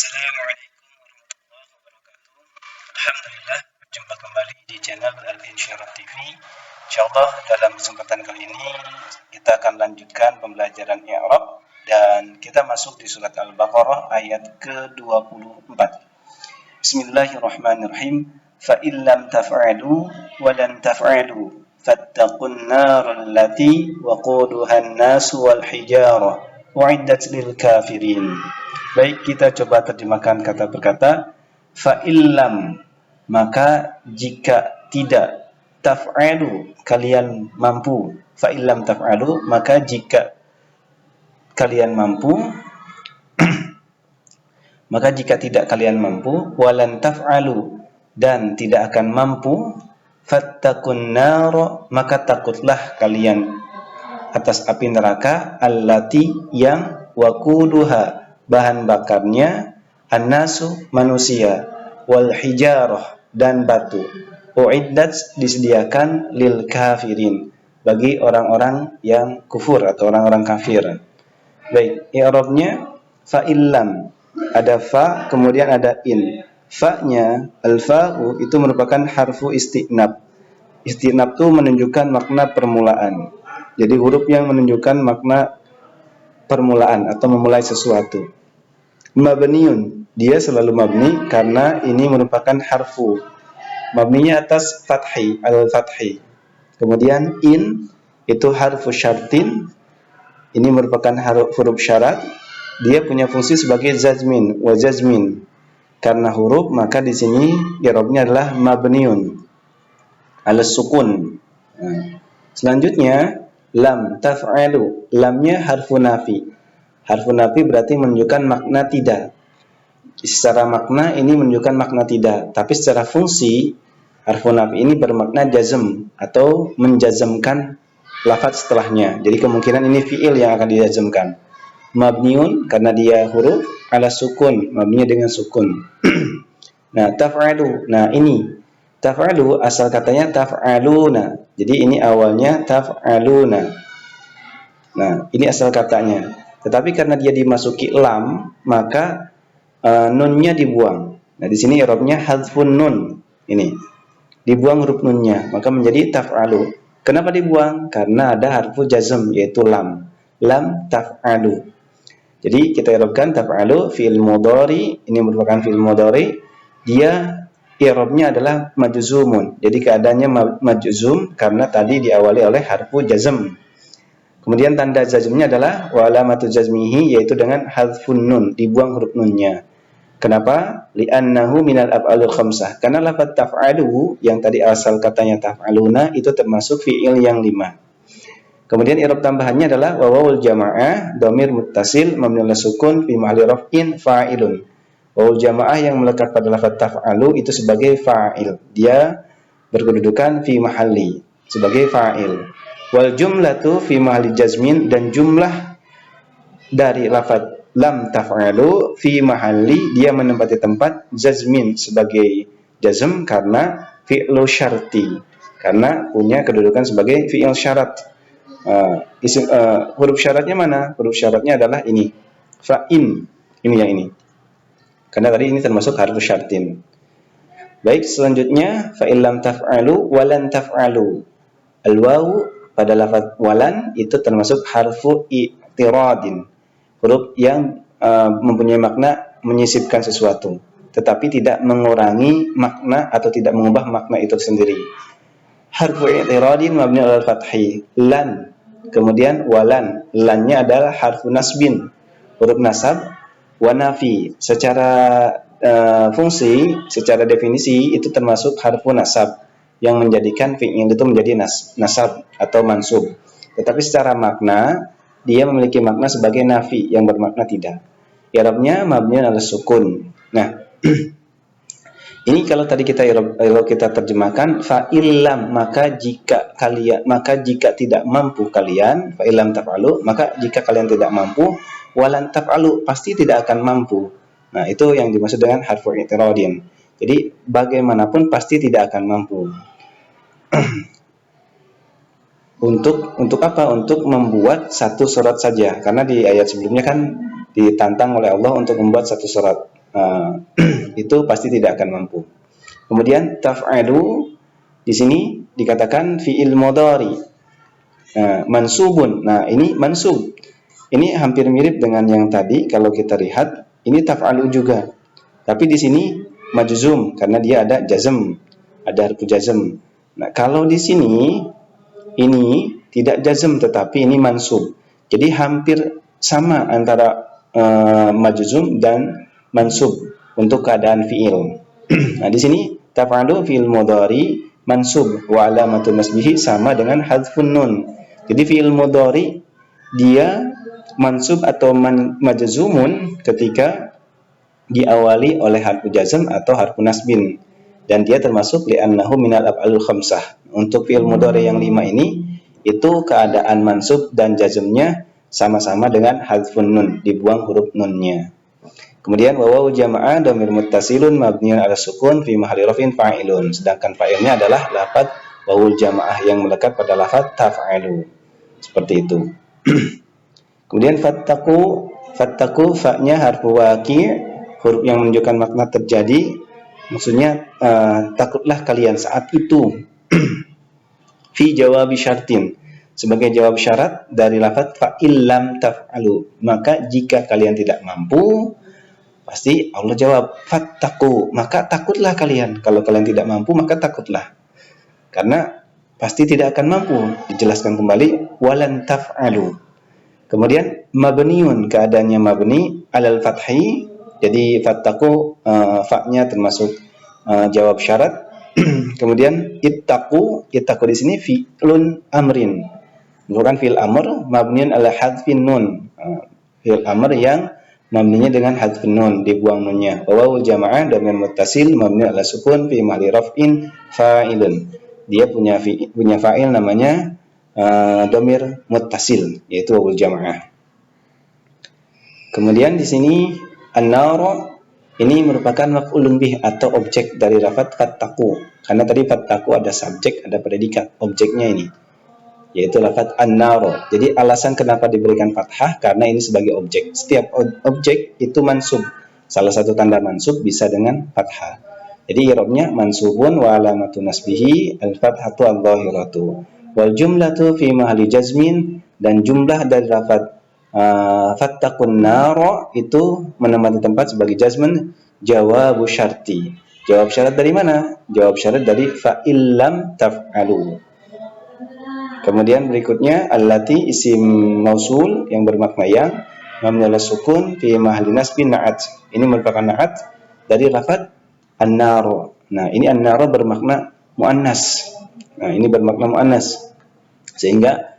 Assalamualaikum warahmatullahi wabarakatuh. Alhamdulillah, berjumpa kembali di channel Al-Insyirah TV. Insyaallah dalam kesempatan kali ini kita akan lanjutkan pembelajaran i'rab dan kita masuk di surat Al-Baqarah ayat ke-24. Bismillahirrahmanirrahim. Fa in lam taf'alu wa lan taf'alu fattaqun nar allati waquduha an-nasu wal hijarah u'iddat lil kafirin. Baik, kita coba terjemahkan kata per kata. Fa'illam, maka jika tidak, taf'alu, kalian mampu. Fa'illam taf'alu, maka jika kalian mampu, maka jika tidak kalian mampu, walan taf'alu, dan tidak akan mampu, fattakun naro, maka takutlah kalian atas api neraka, allati yang wakuduha, bahan bakarnya, annasu, manusia, wal hijarah, dan batu, uiddat, disediakan, lil kafirin, bagi orang-orang yang kufur atau orang-orang kafir. Baik, i'rabnya fa'illam, ada fa, kemudian ada in. Fa-nya, al-fa'u, itu merupakan harfu istinab. Istinab itu menunjukkan makna permulaan. Jadi huruf yang menunjukkan makna permulaan atau memulai sesuatu. Mabniun, dia selalu mabni karena ini merupakan harfu. Mabninya atas fathi, al-fathi. Kemudian in itu harfu syartin. Ini merupakan huruf syarat. Dia punya fungsi sebagai jazmin wa jazmin. Karena huruf, maka di sini i'rabnya adalah mabniun ala sukun. Selanjutnya lam taf'alu. Lamnya harfu nafi. Harfu nafi berarti menunjukkan makna tidak. Secara makna ini menunjukkan makna tidak, tapi secara fungsi harfu nafi ini bermakna jazm atau menjazmkan lafaz setelahnya. Jadi kemungkinan ini fi'il yang akan dijazmkan. Mabniun karena dia huruf, ala sukun, mabninya dengan sukun. Nah, taf'alu. Nah, ini taf'alu asal katanya taf'aluna. Jadi ini awalnya taf'aluna. Nah, ini asal katanya. Tetapi karena dia dimasuki lam, maka nunnya dibuang. Nah, di sini i'rabnya hadzfun nun. Ini dibuang huruf nunnya, maka menjadi taf'alu. Kenapa dibuang? Karena ada harfu jazm yaitu lam. Lam taf'alu. Jadi kita i'rabkan taf'alu fi'il mudhari, ini merupakan fi'il mudhari. Dia i'rabnya adalah majzumun. Jadi keadaannya majzum karena tadi diawali oleh harfu jazm. Kemudian tanda jazmnya adalah wa alamatu jazmihi, yaitu dengan hadzfun nun, dibuang huruf nunnya. Kenapa? Li'annahu minal af'alul khamsah. Karena lafaz taf'alu yang tadi asal katanya taf'aluna itu termasuk fi'il yang 5. Kemudian i'rab tambahannya adalah wawul jamaah dhamir muttasil mabni 'ala sukun fi mahalli raf'in fa'ilun. Wawul jamaah yang melekat pada lafaz taf'alu itu sebagai fa'il. Dia berkedudukan fi mahalli sebagai fa'il. Wal jumlatu fi mahalli jazmin, dan jumlah dari lafaz lam taf'alu fi mahalli, dia menempati tempat jazmin sebagai jazm karena fi'lu syarti, karena punya kedudukan sebagai fi'il syarat. Huruf syaratnya mana? Huruf syaratnya adalah ini fa'in, ini yang ini, karena tadi ini termasuk harfu syartin. Baik, selanjutnya fa illam taf'alu walan taf'alu. Al-wawu pada lafaz walan itu termasuk harfu i'tiradin, huruf yang mempunyai makna menyisipkan sesuatu, tetapi tidak mengurangi makna atau tidak mengubah makna itu sendiri. Harfu i'tiradin mabni 'alal fathi, lan, kemudian walan, lannya adalah harfu nasbin, huruf nasab, wa nafi. Secara fungsi, secara definisi itu termasuk harfu nasab yang menjadikan fi'il itu menjadi nasab atau mansub. Tetapi secara makna dia memiliki makna sebagai nafi yang bermakna tidak. I'rabnya mabniun 'ala sukun. Nah, ini kalau tadi kalau kita terjemahkan fa illam, maka jika tidak mampu kalian, fa illam taf'alu, maka jika kalian tidak mampu, walan taf'alu, pasti tidak akan mampu. Nah, itu yang dimaksud dengan harfu i'tiradin. Jadi bagaimanapun pasti tidak akan mampu. Untuk apa? Untuk membuat satu surat saja. Karena di ayat sebelumnya kan ditantang oleh Allah untuk membuat satu surat. itu pasti tidak akan mampu. Kemudian taf'alu di sini dikatakan fi'il mudhari, mansubun. Nah, ini mansub. Ini hampir mirip dengan yang tadi. Kalau kita lihat, ini taf'alu juga. Tapi di sini majzum karena dia ada jazm, ada harfu jazm. Nah, kalau di sini ini tidak jazm tetapi ini mansub. Jadi hampir sama antara majzum dan mansub untuk keadaan fi'il. Nah, di sini taf'alu fi'il mudhari mansub wa alamatun nasbihi sama dengan hadfun nun. Jadi fi'il mudhari dia mansub atau majzumun ketika diawali oleh harfu jazm atau harfu nasbin, dan dia termasuk li'annahu minal af'alul khamsah. Untuk fi'il mudhari yang 5 ini itu keadaan mansub dan jazmnya sama-sama dengan hadfun nun, dibuang huruf nunnya. Kemudian wawu jama'ah dhamir muttasilun mabniun ala sukun fi mahalli raf'in fa'ilun. Sedangkan fa'ilnya adalah lafaz wawul jamaah yang melekat pada lafaz taf'alu. Seperti itu. Kemudian fattaku fa-nya harfu waqi', huruf yang menunjukkan makna terjadi. Maksudnya takutlah kalian saat itu. Fi jawabi syartin, sebagai jawab syarat dari lafaz fa illam taf'alu, maka jika kalian tidak mampu, pasti Allah jawab fattaku, maka takutlah kalian. Kalau kalian tidak mampu, maka takutlah. Karena pasti tidak akan mampu. Dijelaskan kembali walan taf'alu. Kemudian mabniun, keadaannya mabni alal fathi. Jadi fattaku fa-nya termasuk jawab syarat. Kemudian ittaqu di sini fi'lun amrin, bukan fi'il amr mabniun ala hadfin nun. Fi'il amr yang mabninya dengan hadfin nun, dibuang nunnya. Wawul jamaah dhamir muttasil mabniun ala sukun fi mahalli raf'in fa'ilun. Dia punya fa'il namanya dhamir muttasil, yaitu wawul jamaah. Kemudian di sini an-nar ini merupakan maf'ulun bih atau objek dari lafaz fattaku. Karena tadi fattaku ada subjek, ada predikat. Objeknya ini yaitu lafaz an-nar. Jadi alasan kenapa diberikan fathah karena ini sebagai objek. Setiap objek itu mansub. Salah satu tanda mansub bisa dengan fathah. Jadi i'rabnya mansubun wa alamatu nasbihi al-fathatu adh-dhahiratu. Wal jumlatu fi mahalli jazmin, dan jumlah dari lafaz fattakun naro itu menempati tempat sebagai jazman jawabu syarti. Jawab syarat dari mana? Jawab syarat dari fa illam taf'alu. Kemudian berikutnya allati isim mausul yang bermakna yang, mabni ala sukun fi mahalli nasbin na'at. Ini merupakan na'at dari lafaz an-naro. Nah, ini an-naro bermakna muannas. Nah, ini bermakna muannas. Sehingga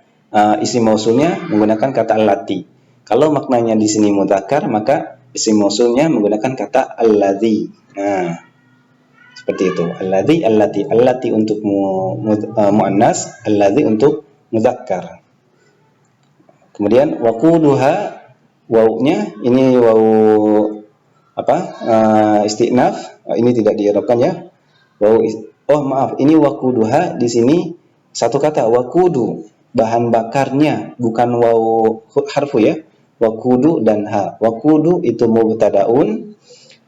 isim mausulnya menggunakan kata allati. Kalau maknanya di sini mudzakkar, maka isim mausulnya menggunakan kata alladzi. Nah, seperti itu. Alladzi, allati untuk muannas, alladzi untuk mudzakkar. Kemudian waquduha, wawunya ini wawu istinaf. Ini tidak diirabkan ya. Ini waquduha di sini satu kata waqudu, bahan bakarnya, bukan wawu harfu ya. Waqudu dan ha. Waqudu itu mubtadaun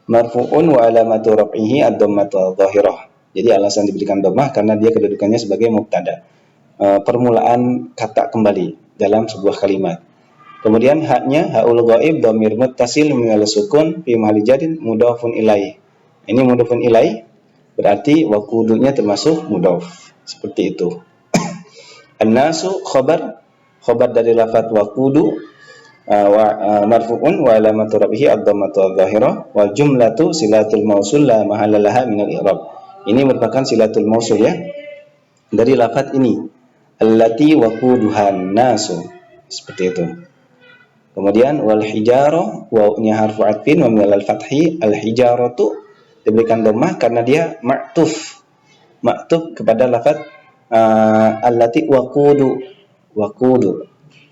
marfu'un wa alamatu raf'ihi ad-dhammatu adh-dhahirah. Jadi alasan diberikan dhammah karena dia kedudukannya sebagai mubtada. Permulaan kata kembali dalam sebuah kalimat. Kemudian haknya haul ghaib dhamir muttasil min al-sukun fi mahalli jarin mudhafun ilaih. Ini mudhafun ilaih berarti waqudunya termasuk mudhaf. Seperti itu. An-nasu khabar dari lafaz waqudu marfu'un wa alamatu rafihi ad-dhammatu adh-dhahirah, wal jumlatu silatul mausul la mahalla laha min al-i'rab. Ini merupakan silatul mausul ya dari lafaz ini, allati waquduhan nasu. Seperti itu. Kemudian wal hijarah, wawnya harfu atfin wa min al-fathi, al-hijaratu diberikan dhammah karena dia ma'tuf kepada lafaz allati waqudu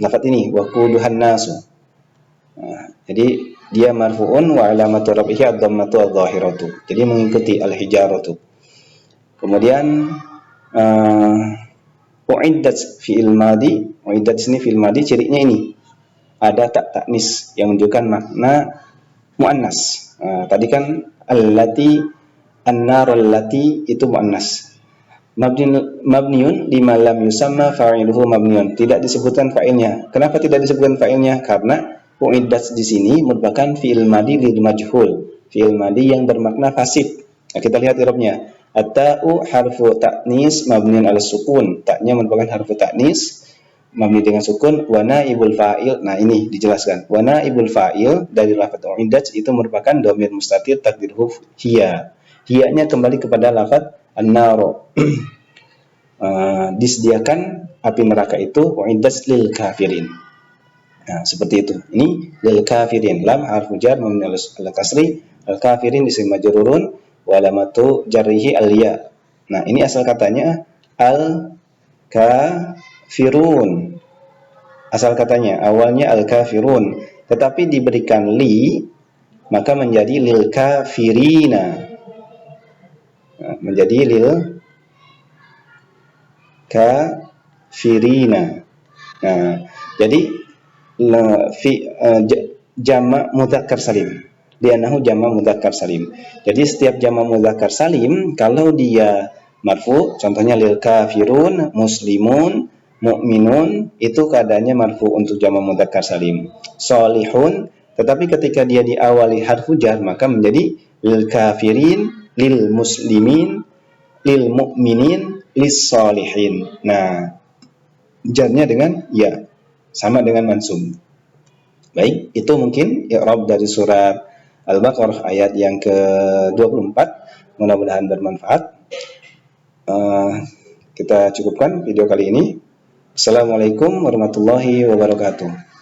lafaz ini waquduhan nasu. Jadi dia marfu'un wa alamatu rafihi ad-dhammatu adh-dhahiratu. Jadi mengikuti al-hijaratu. Kemudian uiddat fi'il madi. Uiddat sini fi'il madi, cirinya ini ada tak taknis yang menunjukkan makna muannas. Tadi kan allati, an-narul lati itu muannas. Mabniun lima lam yusamma fa'iluhu mabniun. Tidak disebutkan fa'ilnya. Kenapa tidak disebutkan fa'ilnya? Karena uiddat di sini merupakan fi'il madi lil majhul, fi'il madi yang bermakna pasif. Nah, kita lihat i'rabnya. At-ta'u harfu ta'nis mabniun 'ala sukun. Ta'nya merupakan harfu ta'nis mabni dengan sukun. Wa naibul fa'il. Nah, ini dijelaskan. Wa naibul fa'il dari lafaz uiddat itu merupakan dhamir mustatir takdiruhu hiya. Hiya-nya kembali kepada lafaz an-naru. Disediakan api neraka itu uiddat lil kafirin. Nah, seperti itu. Ini lil kafirin, lam harfu jar mabni al kasri, al kafirin isim majrurun wa alamatu jarrihi al ya. Nah, ini asal katanya al kafirun. Asal katanya awalnya al kafirun, tetapi diberikan li maka menjadi lil kafirina. Nah, menjadi lil kafirina. Nah, jadi jamak mudzakkar salim. Li'annahu jamak mudzakkar salim. Jadi setiap jamak mudzakkar salim kalau dia marfu, contohnya lil kafirun, muslimun, mu'minun, itu keadaannya marfu untuk jamak mudzakkar salim. Sholihun, tetapi ketika dia diawali harfu jar maka menjadi lil kafirin, lil muslimin, lil mu'minin, lis sholihin. Nah, jarnya dengan ya, sama dengan mansub. Baik, itu mungkin i'rab dari surat Al-Baqarah ayat yang ke-24. Mudah-mudahan bermanfaat. Kita cukupkan video kali ini. Assalamualaikum warahmatullahi wabarakatuh.